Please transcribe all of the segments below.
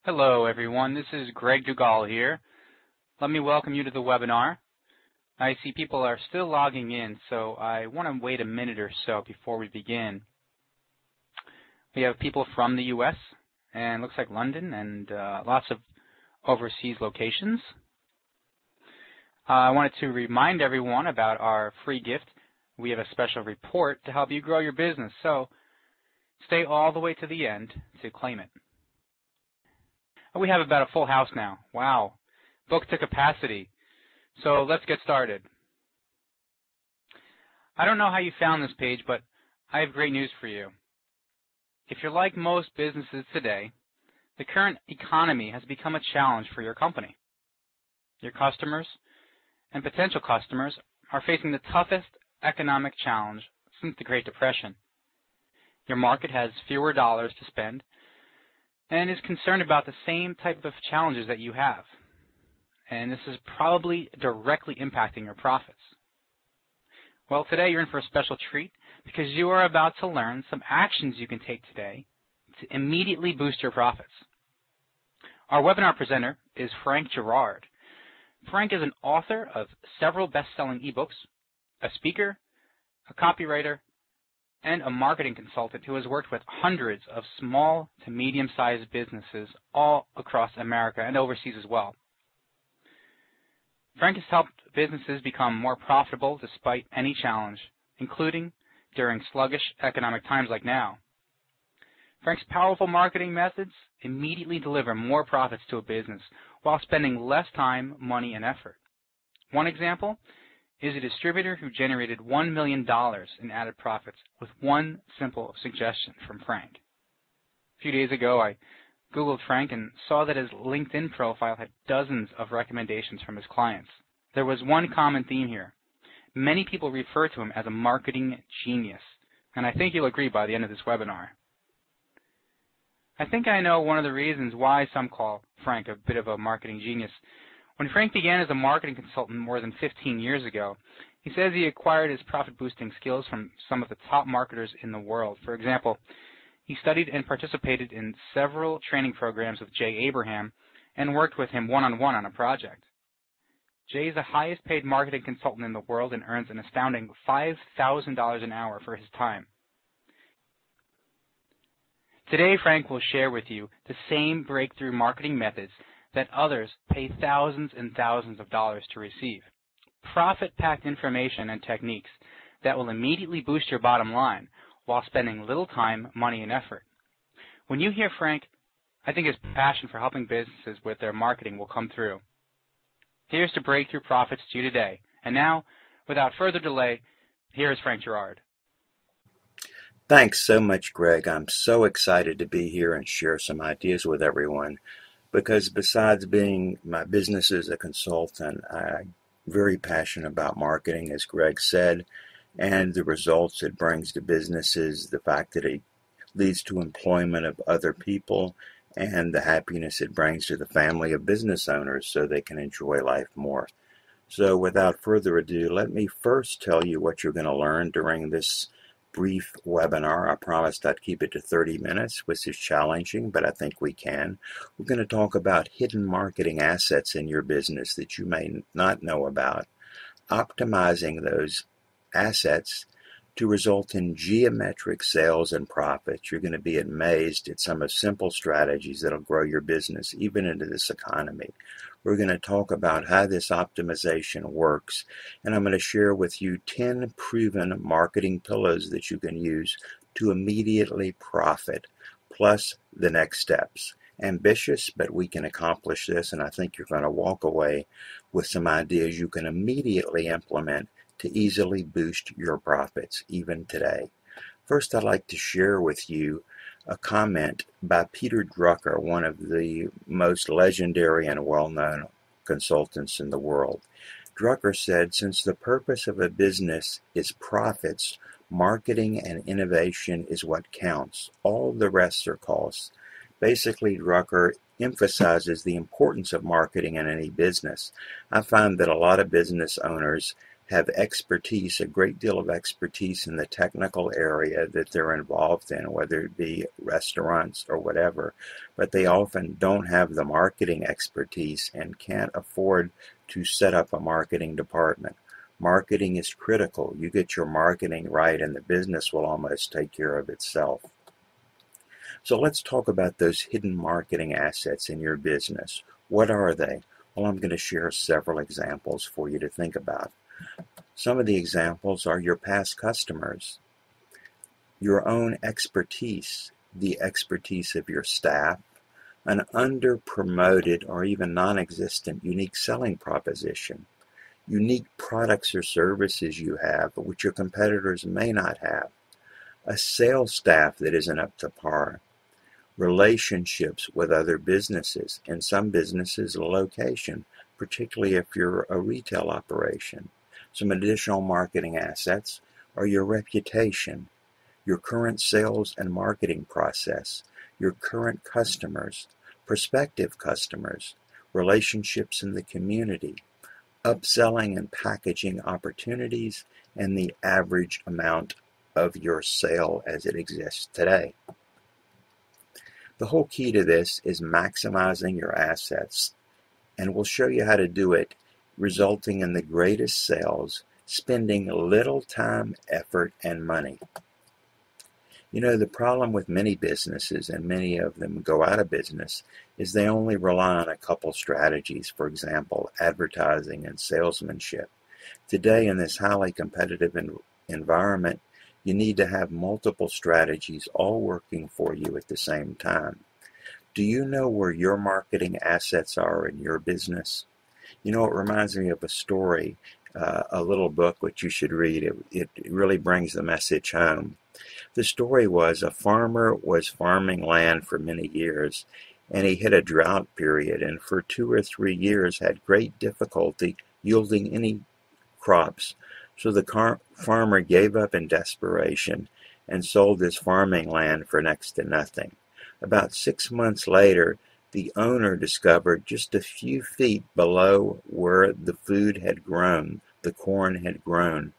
Hello everyone, this is Greg Dugal here. Let me welcome you to the webinar. I see people are still logging in, so I want to wait a minute or so before we begin. We have people from the US and looks like London and lots of overseas locations. I wanted to remind everyone about our free gift. We have a special report to help you grow your business, so stay all the way to the end to claim it. We have about a full house now. Wow. Booked to capacity. So let's get started. I don't know how you found this page, but I have great news for you. If you're like most businesses today, the current economy has become a challenge for your company. Your customers and potential customers are facing the toughest economic challenge since the Great Depression. Your market has fewer dollars to spend and is concerned about the same type of challenges that you have. And this is probably directly impacting your profits. Well, today you're in for a special treat because you are about to learn some actions you can take today to immediately boost your profits. Our webinar presenter is Frank Girard. Frank is an author of several best-selling ebooks, a speaker, a copywriter, and a marketing consultant who has worked with hundreds of small to medium-sized businesses all across America and overseas as well. Frank has helped businesses become more profitable despite any challenge, including during sluggish economic times like now. Frank's powerful marketing methods immediately deliver more profits to a business while spending less time, money, and effort. One example is a distributor who generated $1 million in added profits with one simple suggestion from Frank. A few days ago, I Googled Frank and saw that his LinkedIn profile had dozens of recommendations from his clients. There was one common theme here. Many people refer to him as a marketing genius, and I think you'll agree by the end of this webinar. I think I know one of the reasons why some call Frank a bit of a marketing genius. When Frank began as a marketing consultant more than 15 years ago, he says he acquired his profit-boosting skills from some of the top marketers in the world. For example, he studied and participated in several training programs with Jay Abraham and worked with him one-on-one on a project. Jay is the highest-paid marketing consultant in the world and earns an astounding $5,000 an hour for his time. Today, Frank will share with you the same breakthrough marketing methods that others pay thousands and thousands of dollars to receive. Profit-packed information and techniques that will immediately boost your bottom line while spending little time, money, and effort. When you hear Frank, I think his passion for helping businesses with their marketing will come through. Here's to breakthrough profits to you today. And now, without further delay, here is Frank Girard. Thanks so much, Greg. I'm so excited to be here and share some ideas with everyone. Because besides being my business as a consultant, I'm very passionate about marketing, as Greg said, and the results it brings to businesses, the fact that it leads to employment of other people, and the happiness it brings to the family of business owners so they can enjoy life more. So without further ado, let me first tell you what you're going to learn during this brief webinar. I promised I'd keep it to 30 minutes, which is challenging, but I think we can. We're going to talk about hidden marketing assets in your business that you may not know about, optimizing those assets to result in geometric sales and profits. You're going to be amazed at some of simple strategies that'll grow your business even into this economy. We're going to talk about how this optimization works, and I'm going to share with you 10 proven marketing pillars that you can use to immediately profit, plus the next steps. Ambitious, but we can accomplish this, and I think you're going to walk away with some ideas you can immediately implement to easily boost your profits, even today. First, I'd like to share with you a comment by Peter Drucker, one of the most legendary and well-known consultants in the world. Drucker said, since the purpose of a business is profits, marketing and innovation is what counts. All the rest are costs. Basically, Drucker emphasizes the importance of marketing in any business. I find that a lot of business owners have expertise, a great deal of expertise in the technical area that they're involved in, whether it be restaurants or whatever, but they often don't have the marketing expertise and can't afford to set up a marketing department. Marketing is critical. You get your marketing right and the business will almost take care of itself. So let's talk about those hidden marketing assets in your business. What are they? Well, I'm going to share several examples for you to think about. Some of the examples are your past customers, your own expertise, the expertise of your staff, an under-promoted or even non-existent unique selling proposition, unique products or services you have but which your competitors may not have, a sales staff that isn't up to par, relationships with other businesses, and some businesses, a location, particularly if you're a retail operation. Some additional marketing assets are your reputation, your current sales and marketing process, your current customers, prospective customers, relationships in the community, upselling and packaging opportunities, and the average amount of your sale as it exists today. The whole key to this is maximizing your assets, and we'll show you how to do it, resulting in the greatest sales, spending little time, effort, and money. You know, the problem with many businesses, and many of them go out of business, is they only rely on a couple strategies, for example, advertising and salesmanship. Today, in this highly competitive environment, you need to have multiple strategies all working for you at the same time. Do you know where your marketing assets are in your business? You know, it reminds me of a story, a little book which you should read. It really brings the message home. The story was a farmer was farming land for many years, and he hit a drought period, and for 2 or 3 years had great difficulty yielding any crops. So the farmer gave up in desperation and sold his farming land for next to nothing. About 6 months later, the owner discovered just a few feet below where the food had grown, the corn had grown,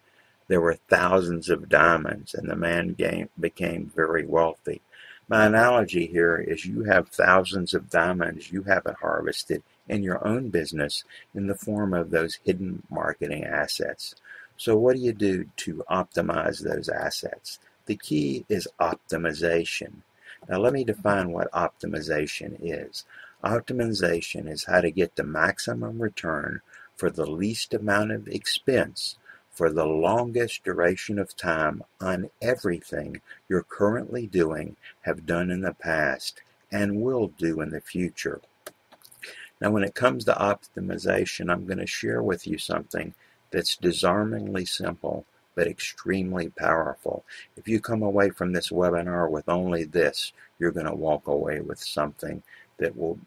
there were thousands of diamonds, and the man became very wealthy. My analogy here is you have thousands of diamonds you haven't harvested in your own business in the form of those hidden marketing assets. So what do you do to optimize those assets? The key is optimization. Now let me define what optimization is. Optimization is how to get the maximum return for the least amount of expense for the longest duration of time on everything you're currently doing, have done in the past, and will do in the future. Now when it comes to optimization, I'm going to share with you something that's disarmingly simple but extremely powerful. If you come away from this webinar with only this, you're going to walk away with something that will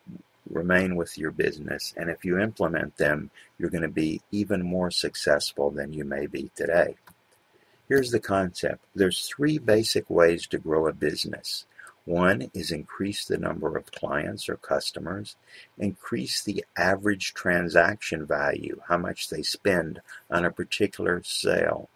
remain with your business, and if you implement them, you're going to be even more successful than you may be today. Here's the concept. There's 3 basic ways to grow a business. One is increase the number of clients or customers, increase the average transaction value, how much they spend on a particular sale.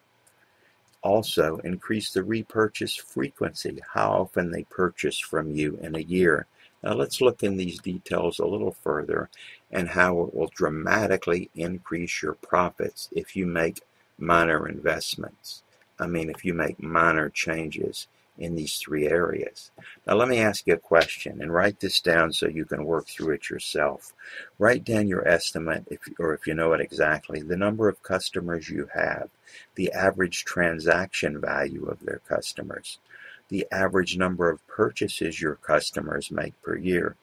Also, increase the repurchase frequency, how often they purchase from you in a year. Now let's look in these details a little further and how it will dramatically increase your profits if you make minor investments. If you make minor changes in these 3 areas. Now let me ask you a question and write this down so you can work through it yourself. Write down your estimate, if you know it exactly, the number of customers you have, the average transaction value of their customers, the average number of purchases your customers make per year,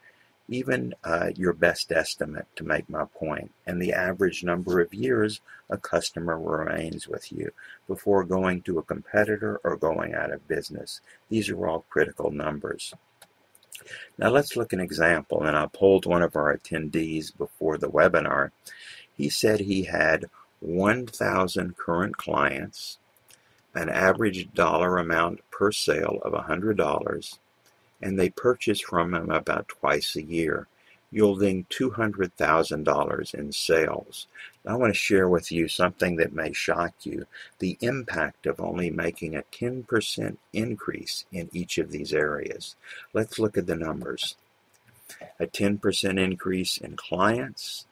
even your best estimate to make my point, and the average number of years a customer remains with you before going to a competitor or going out of business. These are all critical numbers. Now let's look at an example, and I polled one of our attendees before the webinar. He said he had 1,000 current clients, an average dollar amount per sale of $100, and they purchase from him about twice a year. yielding $200,000 in sales. I want to share with you something that may shock you, the impact of only making a 10% increase in each of these areas. Let's look at the numbers. A 10% increase in clients,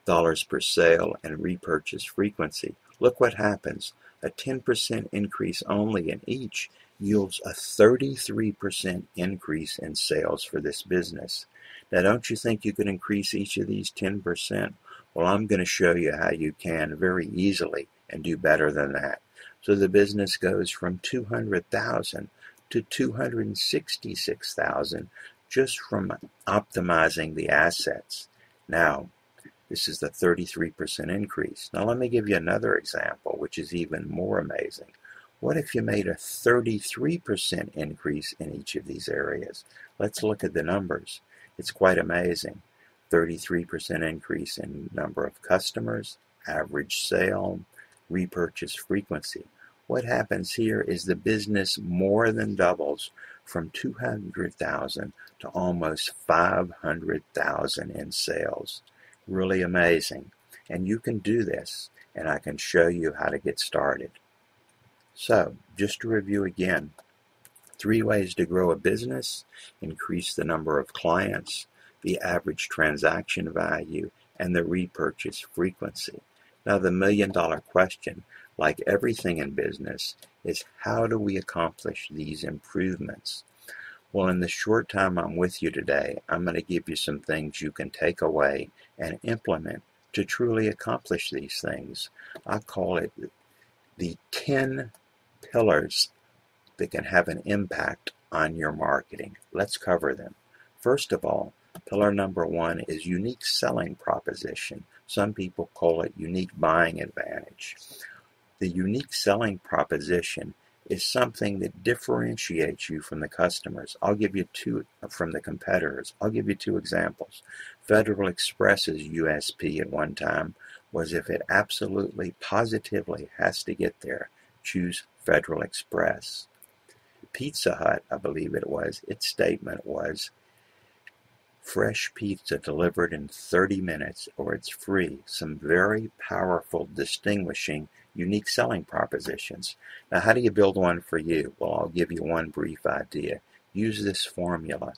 dollars per sale, and repurchase frequency. Look what happens. A 10% increase only in each yields a 33% increase in sales for this business. Now, don't you think you could increase each of these 10%? Well, I'm going to show you how you can very easily and do better than that. So the business goes from 200,000 to 266,000 just from optimizing the assets. Now, this is the 33% increase. Now let me give you another example, which is even more amazing. What if you made a 33% increase in each of these areas? Let's look at the numbers. It's quite amazing. 33% increase in number of customers, average sale, repurchase frequency. What happens here is the business more than doubles from 200,000 to almost 500,000 in sales. Really amazing. And you can do this, and I can show you how to get started. So, just to review again, 3 ways to grow a business: increase the number of clients, the average transaction value, and the repurchase frequency. Now, the million-dollar question, like everything in business, is how do we accomplish these improvements? Well, in the short time I'm with you today, I'm going to give you some things you can take away and implement to truly accomplish these things. I call it the 10 pillars that can have an impact on your marketing. Let's cover them. First of all, pillar number 1 is unique selling proposition. Some people call it unique buying advantage. The unique selling proposition is something that differentiates you from the customers. I'll give you from the competitors. I'll give you 2 examples. Federal Express's USP at one time was if it absolutely, positively has to get there, choose Federal Express. Pizza Hut, I believe it was, its statement was, fresh pizza delivered in 30 minutes or it's free. Some very powerful, distinguishing, unique selling propositions. Now, how do you build one for you? Well, I'll give you one brief idea. Use this formula.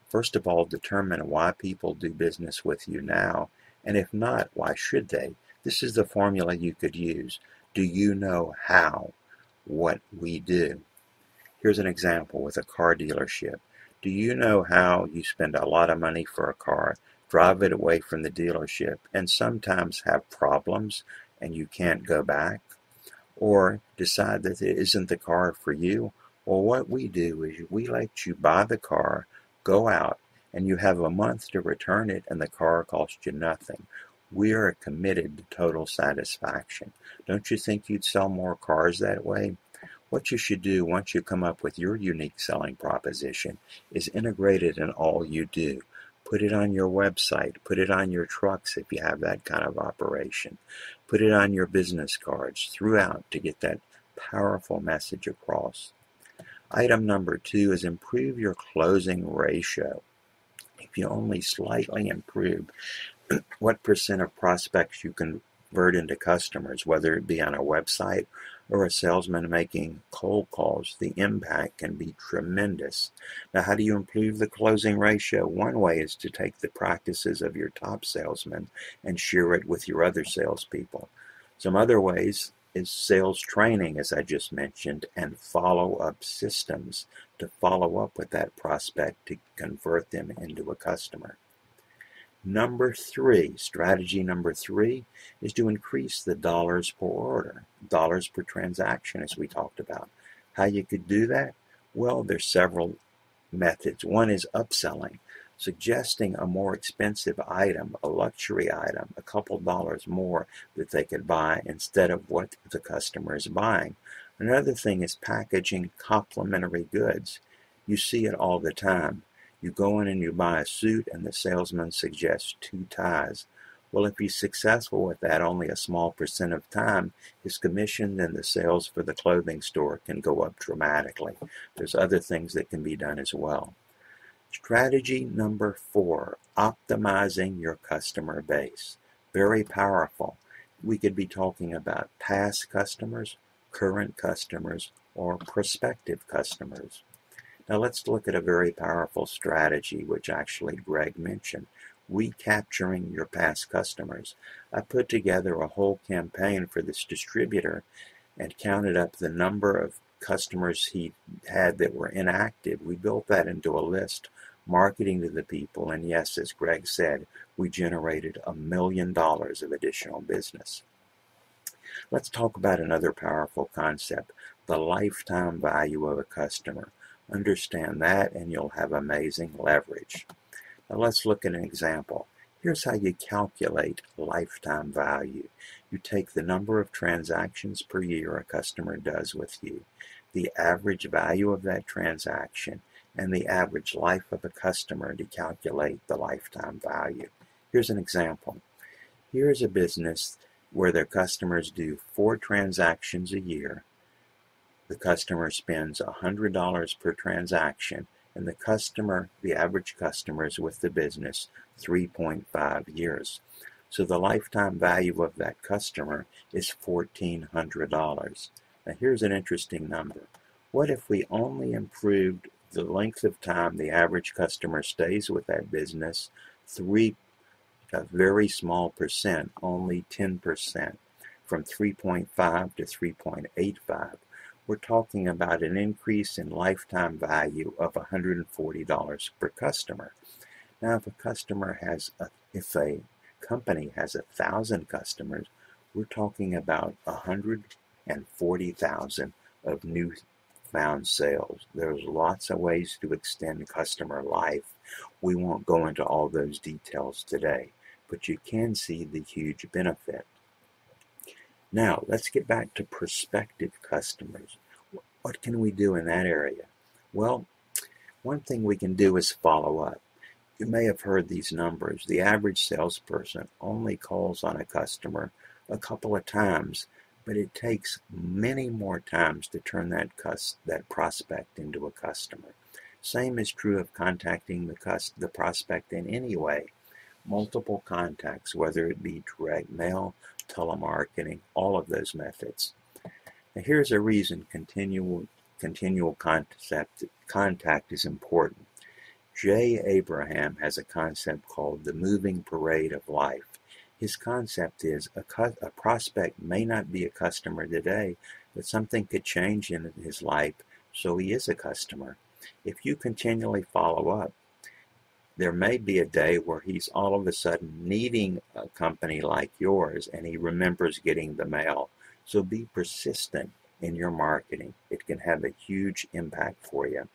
First of all, determine why people do business with you now, and if not, why should they? This is the formula you could use. Do you know how? What we do. Here's an example with a car dealership. Do you know how you spend a lot of money for a car, drive it away from the dealership, and sometimes have problems and you can't go back? Or decide that it isn't the car for you? Well, what we do is we let you buy the car, go out, and you have a month to return it, and the car costs you nothing. We are committed to total satisfaction. Don't you think you'd sell more cars that way? What you should do once you come up with your unique selling proposition is integrate it in all you do. Put it on your website. Put it on your trucks if you have that kind of operation. Put it on your business cards throughout to get that powerful message across. Item number 2 is improve your closing ratio. If you only slightly improve what percent of prospects you convert into customers, whether it be on a website or a salesman making cold calls, the impact can be tremendous. Now, how do you improve the closing ratio? One way is to take the practices of your top salesman and share it with your other salespeople. Some other ways is sales training, as I just mentioned, and follow-up systems to follow up with that prospect to convert them into a customer. Strategy number 3 is to increase the dollars per order, dollars per transaction, as we talked about. How you could do that? Well, there's several methods. One is upselling, suggesting a more expensive item, a luxury item, a couple dollars more that they could buy instead of what the customer is buying. Another thing is packaging complementary goods. You see it all the time. You go in and you buy a suit and the salesman suggests 2 ties. Well, if he's successful with that only a small percent of time, his commission and the sales for the clothing store can go up dramatically. There's other things that can be done as well. Strategy number 4, optimizing your customer base. Very powerful. We could be talking about past customers, current customers, or prospective customers. Now let's look at a very powerful strategy which actually Greg mentioned, recapturing your past customers. I put together a whole campaign for this distributor and counted up the number of customers he had that were inactive. We built that into a list, marketing to the people, and yes, as Greg said, we generated $1 million of additional business. Let's talk about another powerful concept, the lifetime value of a customer. Understand that and you'll have amazing leverage. Now let's look at an example. Here's how you calculate lifetime value. You take the number of transactions per year a customer does with you, the average value of that transaction, and the average life of a customer to calculate the lifetime value. Here's an example. Here's a business where their customers do 4 transactions a year. The customer spends $100 per transaction, and the average customer is with the business 3.5 years. So the lifetime value of that customer is $1,400. Now here's an interesting number. What if we only improved the length of time the average customer stays with that business a very small percent, only 10%, from 3.5 to 3.85. We're talking about an increase in lifetime value of $140 per customer. Now, if a company has 1,000 customers, we're talking about 140,000 of newfound sales. There's lots of ways to extend customer life. We won't go into all those details today, but you can see the huge benefit. Now, let's get back to prospective customers. What can we do in that area? Well, one thing we can do is follow up. You may have heard these numbers. The average salesperson only calls on a customer a couple of times, but it takes many more times to turn that prospect into a customer. Same is true of contacting the prospect in any way. Multiple contacts, whether it be direct mail, telemarketing, all of those methods. Now here's a reason continual contact is important. Jay Abraham has a concept called the moving parade of life. His concept is a prospect may not be a customer today, but something could change in his life, so he is a customer. If you continually follow up, there may be a day where he's all of a sudden needing a company like yours and he remembers getting the mail. So be persistent in your marketing. It can have a huge impact for you.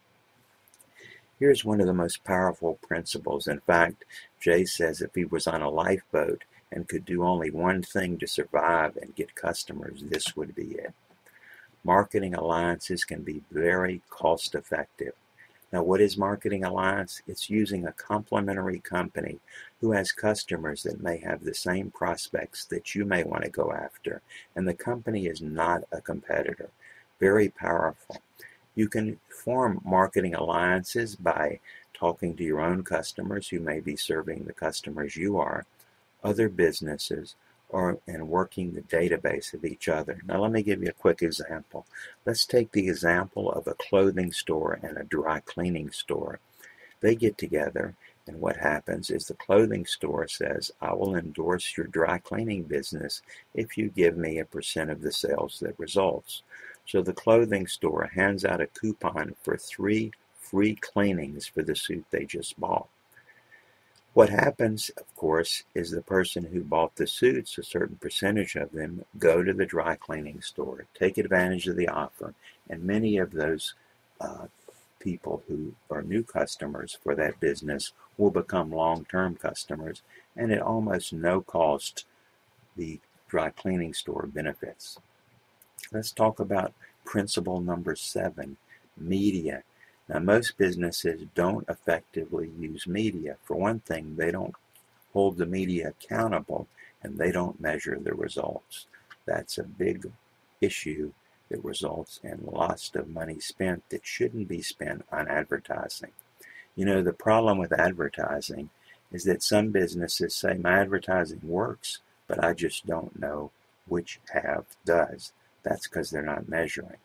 Here's one of the most powerful principles. In fact, Jay says if he was on a lifeboat and could do only one thing to survive and get customers, this would be it. Marketing alliances can be very cost effective. Now, what is marketing alliance? It's using a complementary company who has customers that may have the same prospects that you may want to go after, and the company is not a competitor. Very powerful. You can form marketing alliances by talking to your own customers who may be serving the customers you are, other businesses, and working the database of each other. Now let me give you a quick example. Let's take the example of a clothing store and a dry cleaning store. They get together, and what happens is the clothing store says, I will endorse your dry cleaning business if you give me a % of the sales that results. So the clothing store hands out a coupon for 3 free cleanings for the suit they just bought. What happens, of course, is the person who bought the suits, a certain percentage of them, go to the dry cleaning store, take advantage of the offer, and many of those people who are new customers for that business will become long-term customers, and at almost no cost, the dry cleaning store benefits. Let's talk about principle number 7, media. Now, most businesses don't effectively use media. For one thing, they don't hold the media accountable and they don't measure the results. That's a big issue that results in lots of money spent that shouldn't be spent on advertising. You know, the problem with advertising is that some businesses say my advertising works, but I just don't know which half does. That's because they're not measuring.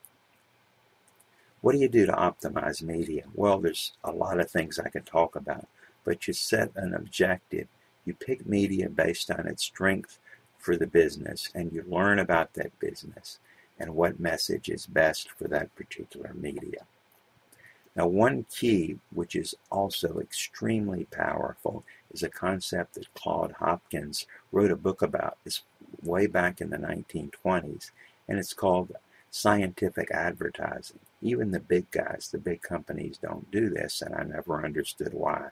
What do you do to optimize media? Well, there's a lot of things I could talk about, but you set an objective. You pick media based on its strength for the business, and you learn about that business and what message is best for that particular media. Now, one key, which is also extremely powerful, is a concept that Claude Hopkins wrote a book about this way back in the 1920s, and it's called scientific advertising. Even the big guys, the big companies don't do this, and I never understood why.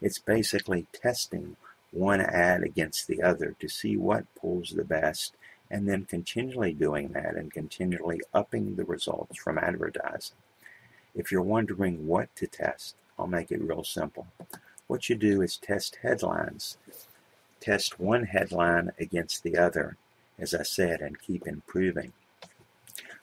It's basically testing one ad against the other to see what pulls the best, and then continually doing that and continually upping the results from advertising. If you're wondering what to test, I'll make it real simple. What you do is test headlines. Test one headline against the other, as I said, and keep improving.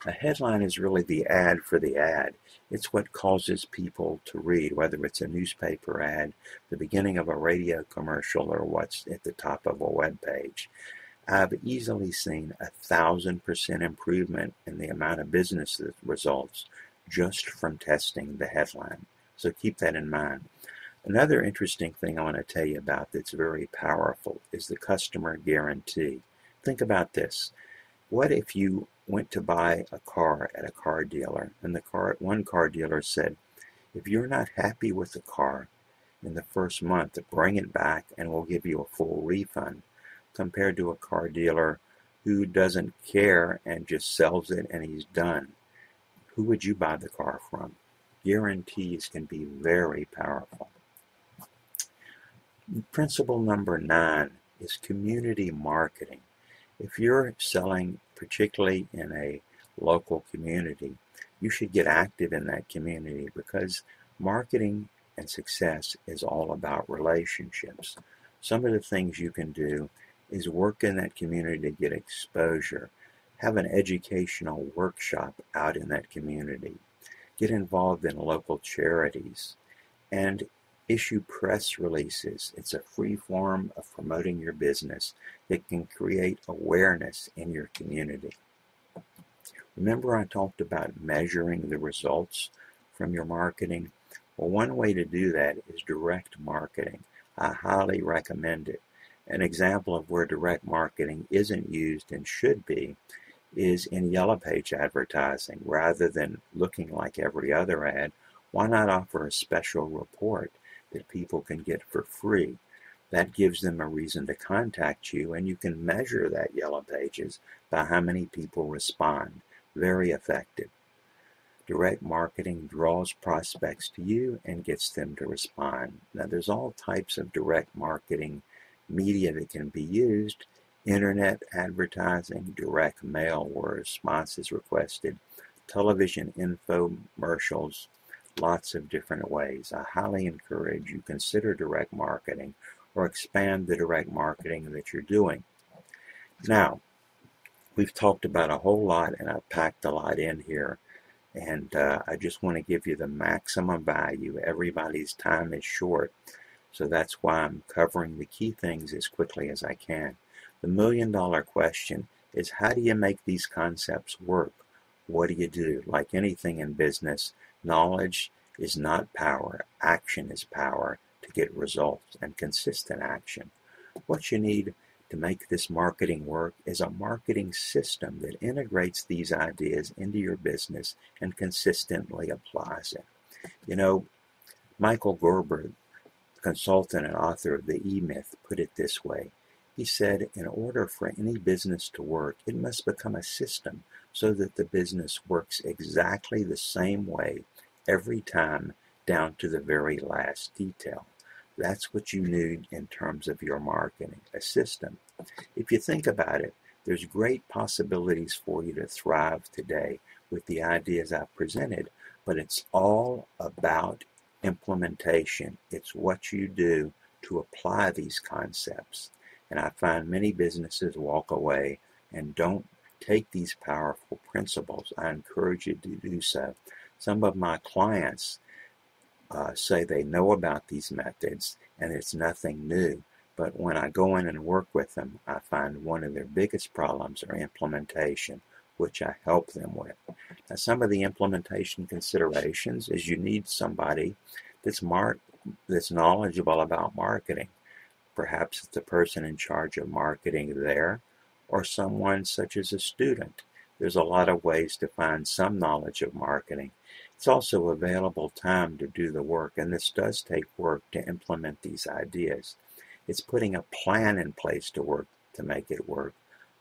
A headline is really the ad for the ad. It's what causes people to read, whether it's a newspaper ad, the beginning of a radio commercial, or what's at the top of a web page. I've easily seen 1,000% improvement in the amount of business results just from testing the headline. So keep that in mind. Another interesting thing I want to tell you about that's very powerful is the customer guarantee. Think about this. What if you went to buy a car at a car dealer, and one car dealer said, if you're not happy with the car in the first month, bring it back and we'll give you a full refund, compared to a car dealer who doesn't care and just sells it and he's done? Who would you buy the car from? Guarantees can be very powerful. Principle number 9 is community marketing. If you're selling particularly in a local community, you should get active in that community, because marketing and success is all about relationships. Some of the things you can do is work in that community to get exposure. Have an educational workshop out in that community. Get involved in local charities and issue press releases. It's a free form of promoting your business that can create awareness in your community. Remember I talked about measuring the results from your marketing? Well, one way to do that is direct marketing. I highly recommend it. An example of where direct marketing isn't used and should be is in Yellow Page advertising. Rather than looking like every other ad, why not offer a special report that people can get for free? That gives them a reason to contact you, and you can measure that Yellow Pages by how many people respond. Very effective. Direct marketing draws prospects to you and gets them to respond. Now, there's all types of direct marketing media that can be used. Internet advertising, direct mail where a response is requested, television infomercials, lots of different ways. I highly encourage you consider direct marketing or expand the direct marketing that you're doing. Now, we've talked about a whole lot, and I've packed a lot in here, and I just want to give you the maximum value. Everybody's time is short, so that's why I'm covering the key things as quickly as I can. The million-dollar question is, how do you make these concepts work? What do you do? Like anything in business, knowledge is not power. Action is power to get results, and consistent action. What you need to make this marketing work is a marketing system that integrates these ideas into your business and consistently applies it. You know, Michael Gerber, consultant and author of The E-Myth, put it this way. He said, in order for any business to work, it must become a system so that the business works exactly the same way every time, down to the very last detail. That's what you need in terms of your marketing, a system. If you think about it, there's great possibilities for you to thrive today with the ideas I've presented, but it's all about implementation. It's what you do to apply these concepts. And I find many businesses walk away and don't take these powerful principles. I encourage you to do so. Some of my clients say they know about these methods and it's nothing new. But when I go in and work with them, I find one of their biggest problems are implementation, which I help them with. Now, some of the implementation considerations is you need somebody that's knowledgeable about marketing. Perhaps it's the person in charge of marketing there, or someone such as a student. There's a lot of ways to find some knowledge of marketing. It's also available time to do the work, and this does take work to implement these ideas. It's putting a plan in place to make it work,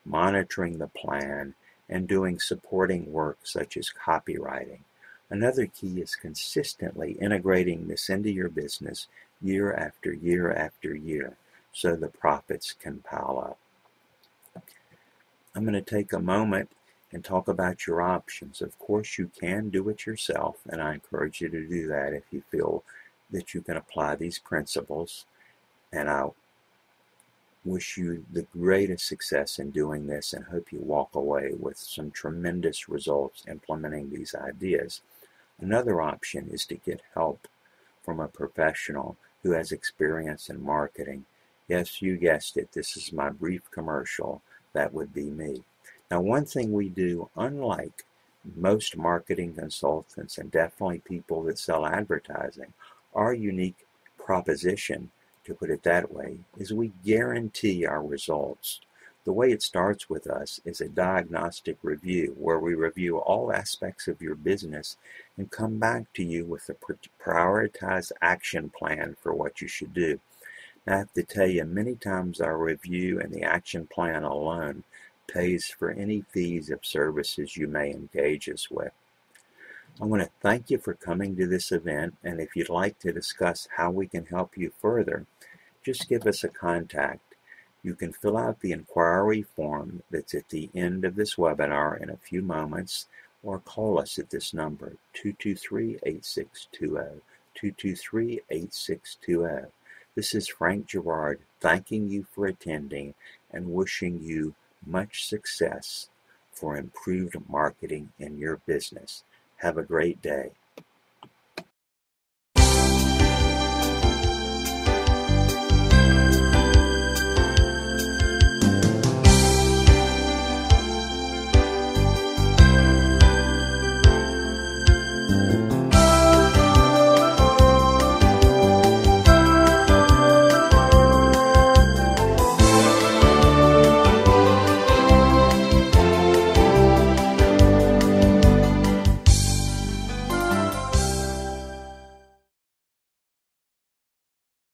monitoring the plan, and doing supporting work such as copywriting. Another key is consistently integrating this into your business year after year after year so the profits can pile up. I'm going to take a moment and talk about your options. Of course, you can do it yourself, and I encourage you to do that if you feel that you can apply these principles. And I wish you the greatest success in doing this and hope you walk away with some tremendous results implementing these ideas. Another option is to get help from a professional who has experience in marketing. Yes, you guessed it. This is my brief commercial. That would be me. Now, one thing we do, unlike most marketing consultants and definitely people that sell advertising, our unique proposition, to put it that way, is we guarantee our results. The way it starts with us is a diagnostic review where we review all aspects of your business and come back to you with a prioritized action plan for what you should do. Now, I have to tell you, many times our review and the action plan alone pays for any fees of services you may engage us with. I want to thank you for coming to this event, and if you'd like to discuss how we can help you further, just give us a contact. You can fill out the inquiry form that's at the end of this webinar in a few moments, or call us at this number, 223-8620, 223-8620. This is Frank Girard thanking you for attending and wishing you much success for improved marketing in your business. Have a great day.